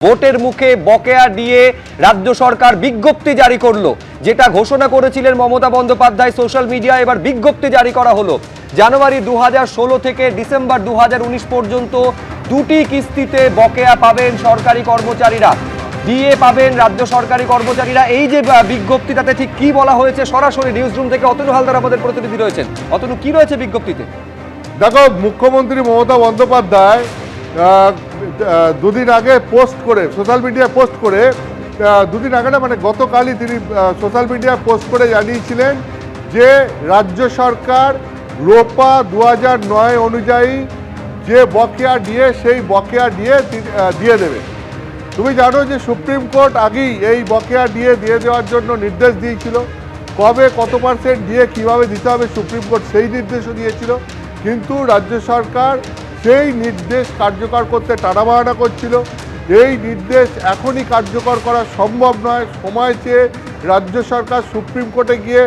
ভোটের মুখে বকেয়া দিয়ে রাজ্য সরকার বিজ্ঞপ্তি জারি করলো। যেটা ঘোষণা করেছিলেন মমতা বন্দ্যোপাধ্যায় সোশ্যাল মিডিয়ায়, এবার বিজ্ঞপ্তি জারি করা হলো। জানুয়ারি 2016 থেকে ডিসেম্বর 2019 পর্যন্ত দুটি কিস্তিতে বকেয়া পাবেন সরকারি কর্মচারীরা, ডিএ পাবেন রাজ্য সরকারি কর্মচারীরা। এই যে বিজ্ঞপ্তি, তাতে ঠিক কি বলা হয়েছে? সরাসরি নিউজ রুম থেকে অতনু হালদার আমাদের প্রতিনিধি রয়েছেন। অতনু, কি রয়েছে বিজ্ঞপ্তিতে? দেখো, মুখ্যমন্ত্রী মমতা বন্দ্যোপাধ্যায় দুদিন আগে পোস্ট করে, সোশ্যাল মিডিয়ায় পোস্ট করে, দুদিন আগে না মানে গতকালই তিনি সোশ্যাল মিডিয়ায় পোস্ট করে জানিয়েছিলেন যে রাজ্য সরকার রোপা 2009 অনুযায়ী যে বকেয়া দিয়ে, সেই বকেয়া দিয়ে দেবে। তুমি জানো যে সুপ্রিম কোর্ট আগেই এই বকেয়া দিয়ে দেওয়ার জন্য নির্দেশ দিয়েছিল। কবে কত % দিয়ে কীভাবে দিতে হবে সুপ্রিম কোর্ট সেই নির্দেশও দিয়েছিল, কিন্তু রাজ্য সরকার সেই নির্দেশ কার্যকর করতে টানাবাহানা করছিল। এই নির্দেশ এখনই কার্যকর করা সম্ভব নয়। সময় চেয়ে রাজ্য সরকার সুপ্রিম কোর্টে গিয়ে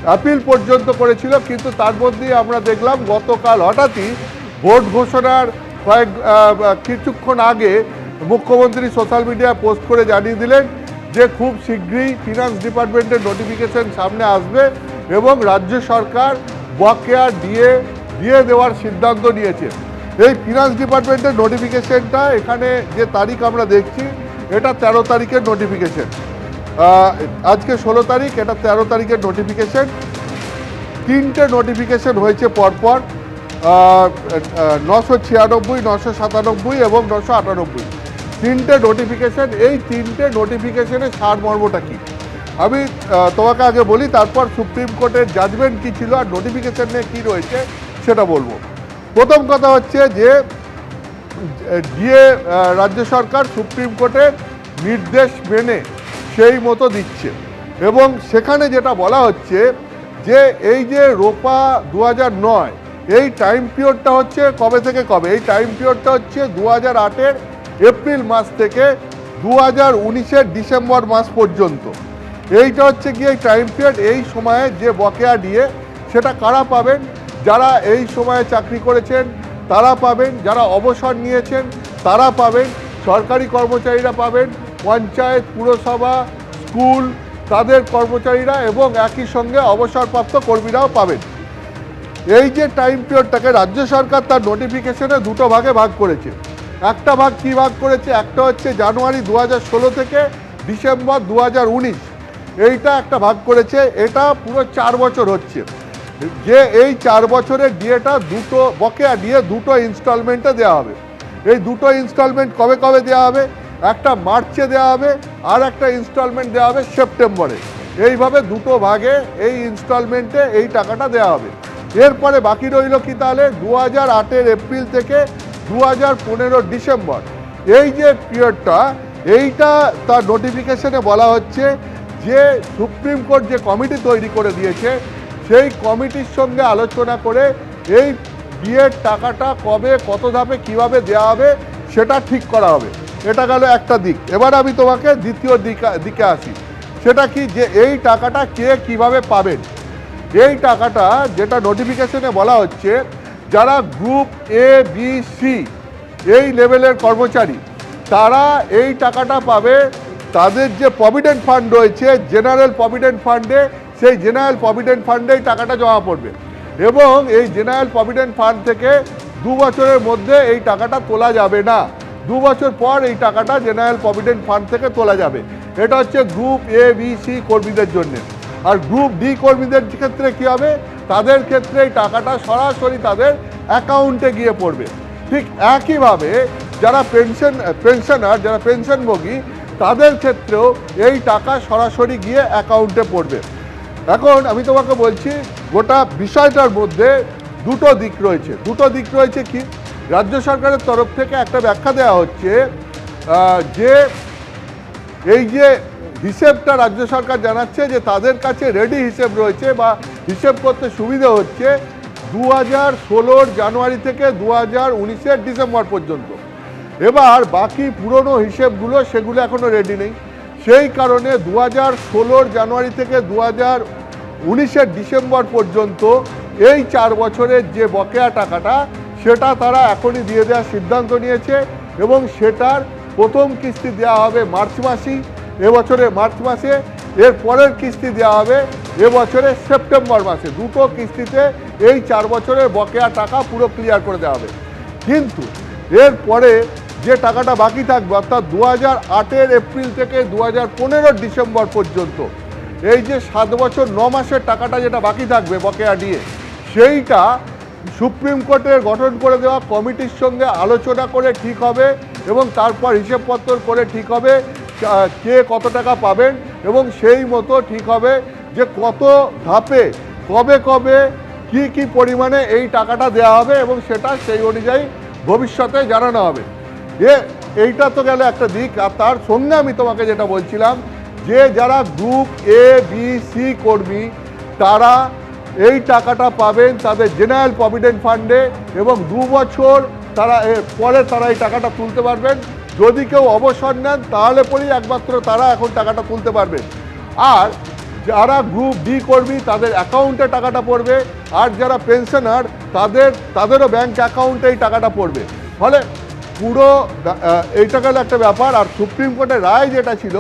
অ্যাপিল পর্যন্ত করেছিল, কিন্তু তার মধ্যেই আমরা দেখলাম গতকাল হঠাৎই ভোট ঘোষণার কিছুক্ষণ আগে মুখ্যমন্ত্রী সোশ্যাল মিডিয়ায় পোস্ট করে জানিয়ে দিলেন যে খুব শীঘ্রই ফিনান্স ডিপার্টমেন্টের নোটিফিকেশন সামনে আসবে এবং রাজ্য সরকার বকেয়া দিয়ে দেওয়ার সিদ্ধান্ত নিয়েছে। এই ফিনান্স ডিপার্টমেন্টের নোটিফিকেশনটা, এখানে যে তারিখ আমরা দেখছি, এটা 13 তারিখের নোটিফিকেশন। আজকে 16 তারিখ, এটা 13 তারিখের নোটিফিকেশন। তিনটে নোটিফিকেশন হয়েছে পরপর, 996, 997 এবং 998। তিনটে নোটিফিকেশন। এই তিনটে নোটিফিকেশনের সারমর্মটা কী আমি তোমাকে আগে বলি, তারপর সুপ্রিম কোর্টের জাজমেন্ট কী ছিল আর নোটিফিকেশন নিয়ে কী রয়েছে সেটা বলবো। প্রথম কথা হচ্ছে যে রাজ্য সরকার সুপ্রিম কোর্টের নির্দেশ মেনে সেই মতো দিচ্ছে এবং সেখানে যেটা বলা হচ্ছে যে এই যে রোপা 2009, এই টাইম পিরিয়ডটা হচ্ছে কবে থেকে কবে? এই টাইম পিরিয়ডটা হচ্ছে 2008-এর এপ্রিল মাস থেকে 2019-এর ডিসেম্বর মাস পর্যন্ত। এইটা হচ্ছে গিয়ে এই টাইম পিরিয়ড। এই সময়ে যে বকেয়া দিয়ে, সেটা কারা পাবেন? যারা এই সময়ে চাকরি করেছেন তারা পাবেন, যারা অবসর নিয়েছেন তারা পাবেন, সরকারি কর্মচারীরা পাবেন, পঞ্চায়েত, পুরসভা, স্কুল তাদের কর্মচারীরা এবং একই সঙ্গে অবসরপ্রাপ্ত কর্মীরাও পাবেন। এই যে টাইম পিরিয়ডটাকে রাজ্য সরকার তার নোটিফিকেশনে দুটো ভাগে ভাগ করেছে। একটা ভাগ কী ভাগ করেছে? একটা হচ্ছে জানুয়ারি 2016 থেকে ডিসেম্বর 2019, এইটা একটা ভাগ করেছে। এটা পুরো 4 বছর হচ্ছে, যে এই 4 বছরের ডিএটা দুটো বকেয়া দিয়ে দুটো ইনস্টলমেন্টে দেওয়া হবে। এই দুটো ইনস্টলমেন্ট কবে কবে দেওয়া হবে? একটা মার্চে দেওয়া হবে আর একটা ইনস্টলমেন্ট দেওয়া হবে সেপ্টেম্বরে। এইভাবে দুটো ভাগে এই ইনস্টলমেন্টে এই টাকাটা দেওয়া হবে। এরপরে বাকি রইল কি তাহলে? 2008-এর এপ্রিল থেকে 2015 ডিসেম্বর, এই যে পিরিয়ডটা, এইটা তার নোটিফিকেশনে বলা হচ্ছে যে সুপ্রিম কোর্ট যে কমিটি তৈরি করে দিয়েছে, সেই কমিটির সঙ্গে আলোচনা করে এই ডিএর টাকাটা কবে, কত ধাপে, কিভাবে দেওয়া হবে সেটা ঠিক করা হবে। এটা গেল একটা দিক। এবার আমি তোমাকে দ্বিতীয় দিকে আসি। সেটা কি? যে এই টাকাটা কে কিভাবে পাবেন? এই টাকাটা যেটা নোটিফিকেশনে বলা হচ্ছে, যারা গ্রুপ এ, বি, সি এই লেভেলের কর্মচারী, তারা এই টাকাটা পাবে। তাদের যে প্রভিডেন্ট ফান্ড রয়েছে, জেনারেল প্রভিডেন্ট ফান্ডে, সেই জেনারেল প্রভিডেন্ট ফান্ডেই টাকাটা জমা পড়বে এবং এই জেনারেল প্রভিডেন্ট ফান্ড থেকে 2 বছরের মধ্যে এই টাকাটা তোলা যাবে না। 2 বছর পর এই টাকাটা জেনারেল প্রভিডেন্ট ফান্ড থেকে তোলা যাবে। এটা হচ্ছে গ্রুপ এ, বি, সি কর্মীদের জন্য। আর গ্রুপ ডি কর্মীদের ক্ষেত্রে কী হবে? তাদের ক্ষেত্রে এই টাকাটা সরাসরি তাদের অ্যাকাউন্টে গিয়ে পড়বে। ঠিক একইভাবে যারা পেনশনার, যারা পেনশনভোগী, তাদের ক্ষেত্রেও এই টাকা সরাসরি গিয়ে অ্যাকাউন্টে পড়বে। এখন আমি তোমাকে বলছি, গোটা বিষয়টার মধ্যে দুটো দিক রয়েছে। দুটো দিক রয়েছে কি? রাজ্য সরকারের তরফ থেকে একটা ব্যাখ্যা দেওয়া হচ্ছে যে এই যে হিসেবটা রাজ্য সরকার জানাচ্ছে যে তাদের কাছে রেডি হিসেব রয়েছে বা হিসেব করতে সুবিধা হচ্ছে 2016-র জানুয়ারি থেকে 2019-এর ডিসেম্বর পর্যন্ত। এবার বাকি পুরনো হিসেবগুলো, সেগুলো এখনও রেডি নেই। সেই কারণে 2016-র জানুয়ারি থেকে 2019-এর ডিসেম্বর পর্যন্ত এই 4 বছরের যে বকেয়া টাকাটা, সেটা তারা এখনই দিয়ে দেওয়ার সিদ্ধান্ত নিয়েছে এবং সেটার প্রথম কিস্তি দেওয়া হবে মার্চ মাসেই, এবছরে মার্চ মাসে, এর পরের কিস্তি দেওয়া হবে এবছরে সেপ্টেম্বর মাসে। দুটো কিস্তিতে এই 4 বছরের বকেয়া টাকা পুরো ক্লিয়ার করে দেওয়া হবে। কিন্তু এরপরে যে টাকাটা বাকি থাকবে, অর্থাৎ 2008-এর এপ্রিল থেকে 2015-র ডিসেম্বর পর্যন্ত, এই যে 7 বছর 9 মাসের টাকাটা যেটা বাকি থাকবে বকেয়া দিয়ে, সেইটা সুপ্রিম কোর্টের গঠন করে দেওয়া কমিটির সঙ্গে আলোচনা করে ঠিক হবে এবং তারপর হিসেবপত্র করে ঠিক হবে কে কত টাকা পাবেন এবং সেই মতো ঠিক হবে যে কত ধাপে কবে কবে কি কি পরিমাণে এই টাকাটা দেওয়া হবে এবং সেটা সেই অনুযায়ী ভবিষ্যতে জানানো হবে। এইটা তো গেল একটা দিক। আর তার সঙ্গে আমি তোমাকে যেটা বলছিলাম যে যারা গ্রুপ এ বি সি কর্মী তারা এই টাকাটা পাবেন তাদের জেনারেল প্রভিডেন্ট ফান্ডে এবং 2 বছর তারা পরে তারা এই টাকাটা তুলতে পারবেন। যদি কেউ অবসর নেন তাহলে পরেই একমাত্র তারা এখন টাকাটা তুলতে পারবেন। আর যারা গ্রুপ ডি কর্মী তাদের অ্যাকাউন্টে টাকাটা পড়বে, আর যারা পেনশনার তাদেরও ব্যাংক অ্যাকাউন্টে এই টাকাটা পড়বে। ফলে পুরো এইটা গেল একটা ব্যাপার। আর সুপ্রিম কোর্টের রায় যেটা ছিল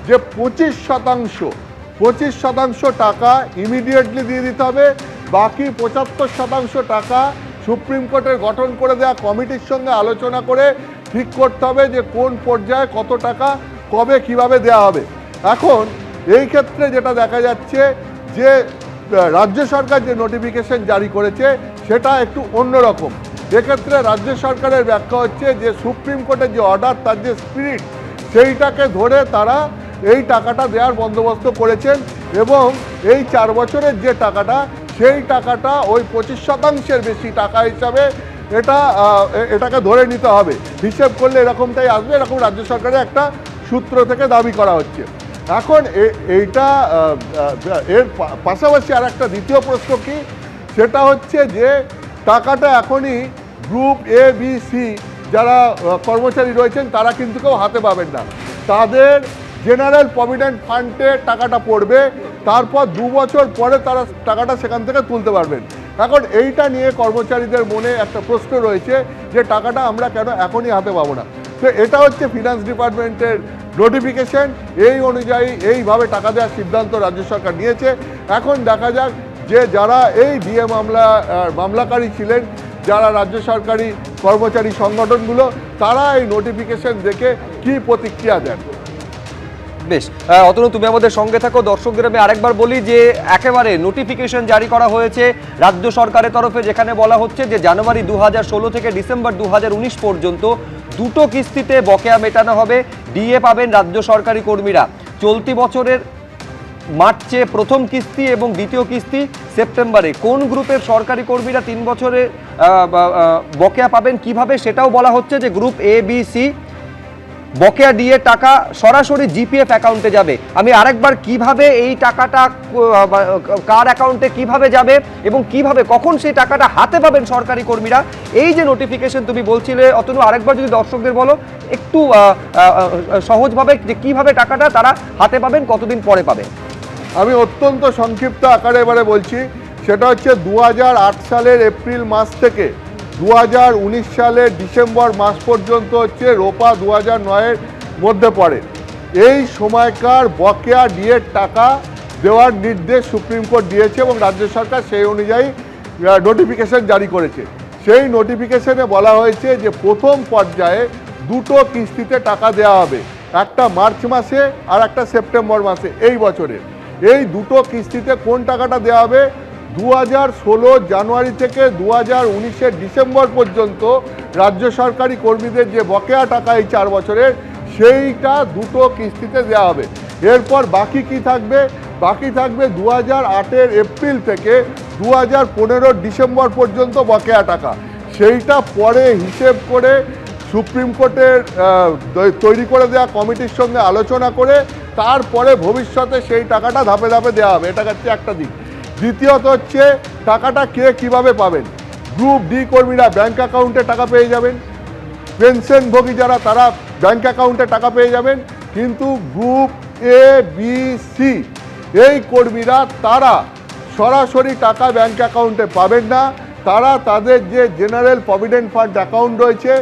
যে 25% টাকা ইমিডিয়েটলি দিয়ে দিতে হবে, বাকি 75% টাকা সুপ্রিম কোর্টের গঠন করে দেওয়া কমিটির সঙ্গে আলোচনা করে ঠিক করতে হবে যে কোন পর্যায়ে কত টাকা কবে কিভাবে দেওয়া হবে। এখন এই ক্ষেত্রে যেটা দেখা যাচ্ছে যে রাজ্য সরকার যে নোটিফিকেশন জারি করেছে সেটা একটু অন্যরকম। এক্ষেত্রে রাজ্য সরকারের ব্যাখ্যা হচ্ছে যে সুপ্রিম কোর্টের যে অর্ডার তার যে স্পিরিট সেইটাকে ধরে তারা এই টাকাটা দেওয়ার বন্দোবস্ত করেছেন এবং এই 4 বছরের যে টাকাটা সেই টাকাটা ওই 25% বেশি টাকা হিসাবে এটাকে ধরে নিতে হবে। হিসেব করলে এরকমটাই আসবে, এরকম রাজ্য সরকারের একটা সূত্র থেকে দাবি করা হচ্ছে। এখন এইটা এর পাশাপাশি আর একটা দ্বিতীয় প্রশ্ন কি, সেটা হচ্ছে যে টাকাটা এখনই গ্রুপ এ বি সি যারা কর্মচারী রয়েছেন তারা কিন্তু কেউ হাতে পাবেন না, তাদের জেনারেল প্রভিডেন্ট ফান্ডে টাকাটা পড়বে, তারপর 2 বছর পরে তারা টাকাটা সেখান থেকে তুলতে পারবেন। এখন এইটা নিয়ে কর্মচারীদের মনে একটা প্রশ্ন রয়েছে যে টাকাটা আমরা কেন এখনই হাতে পাবো না। তো এটা হচ্ছে ফিনান্স ডিপার্টমেন্টের নোটিফিকেশন, এই অনুযায়ী এইভাবে টাকা দেওয়ার সিদ্ধান্ত রাজ্য সরকার নিয়েছে। এখন দেখা যাক যে যারা এই ডিএ মামলাকারী ছিলেন, যারা রাজ্য সরকারি কর্মচারী সংগঠনগুলো, তারা এই নোটিফিকেশন দেখে কি প্রতিক্রিয়া দেন। বেশ, অতনু তুমি আমাদের সঙ্গে থাকো। দর্শকদের আমি আরেকবার বলি যে একেবারে নোটিফিকেশন জারি করা হয়েছে রাজ্য সরকারের তরফে, যেখানে বলা হচ্ছে যে জানুয়ারি 2016 থেকে ডিসেম্বর 2019 পর্যন্ত 2টো কিস্তিতে বকেয়া মেটানো হবে। ডিএ পাবেন রাজ্য সরকারি কর্মীরা চলতি বছরের মার্চে প্রথম কিস্তি এবং দ্বিতীয় কিস্তি সেপ্টেম্বরে। কোন গ্রুপের সরকারি কর্মীরা 3 বছরে বকেয়া পাবেন কিভাবে সেটাও বলা হচ্ছে যে গ্রুপ এ বি সি বকেয়া দিয়ে টাকা সরাসরি জিপিএফ অ্যাকাউন্টে যাবে। আমি আরেকবার কিভাবে এই টাকাটা কার অ্যাকাউন্টে কিভাবে যাবে এবং কিভাবে কখন সেই টাকাটা হাতে পাবেন সরকারি কর্মীরা, এই যে নোটিফিকেশন তুমি বলছিলে অতনু, আরেকবার যদি দর্শকদের বলো একটু সহজভাবে যে কিভাবে টাকাটা তারা হাতে পাবেন, কতদিন পরে পাবেন। আমি অত্যন্ত সংক্ষিপ্ত আকারে এবারে বলছি। সেটা হচ্ছে 2008 সালের এপ্রিল মাস থেকে 2019 সালের ডিসেম্বর মাস পর্যন্ত হচ্ছে রোপা 2009-এর মধ্যে পড়ে। এই সময়কার বকেয়া ডিএর টাকা দেওয়ার নির্দেশ সুপ্রিম কোর্ট দিয়েছে এবং রাজ্য সরকার সেই অনুযায়ী নোটিফিকেশন জারি করেছে। সেই নোটিফিকেশনে বলা হয়েছে যে প্রথম পর্যায়ে 2টো কিস্তিতে টাকা দেওয়া হবে, একটা মার্চ মাসে আর একটা সেপ্টেম্বর মাসে এই বছরের। এই 2টো কিস্তিতে কোন টাকাটা দেওয়া হবে, 2016 জানুয়ারি থেকে 2019-এর ডিসেম্বর পর্যন্ত রাজ্য সরকারি কর্মীদের যে বকেয়া টাকা এই 4 বছরের, সেইটা 2টো কিস্তিতে দেওয়া হবে। এরপর বাকি কি থাকবে, বাকি থাকবে 2008-এর এপ্রিল থেকে 2015-র ডিসেম্বর পর্যন্ত বকেয়া টাকা। সেইটা পরে হিসেব করে সুপ্রিম কোর্টের তৈরি করে দেওয়া কমিটির সঙ্গে আলোচনা করে তারপরে ভবিষ্যতে সেই টাকাটা ধাপে ধাপে দেওয়া হবে। এটা হচ্ছে একটা দিক। দ্বিতীয়ত হচ্ছে টাকাটা কে কিভাবে পাবেন। গ্রুপ ডি কর্মীরা ব্যাংক অ্যাকাউন্টে টাকা পেয়ে যাবেন, পেনশনভোগী যারা তারা ব্যাংক অ্যাকাউন্টে টাকা পেয়ে যাবেন, কিন্তু গ্রুপ এ বি সি এই কর্মীরা তারা সরাসরি টাকা ব্যাংক অ্যাকাউন্টে পাবেন না। তারা তাদের যে জেনারেল প্রভিডেন্ট ফান্ড অ্যাকাউন্ট রয়েছে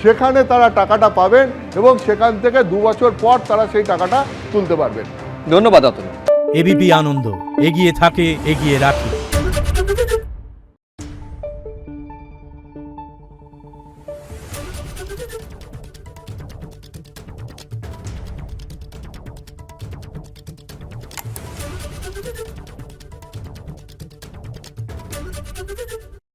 সেখানে তারা টাকাটা পাবেন এবং সেখান থেকে 2 বছর পর তারা সেই টাকাটা তুলতে পারবেন। ধন্যবাদ অতনু। এবিপি আনন্দ, এগিয়ে থাকে, এগিয়ে রাখে।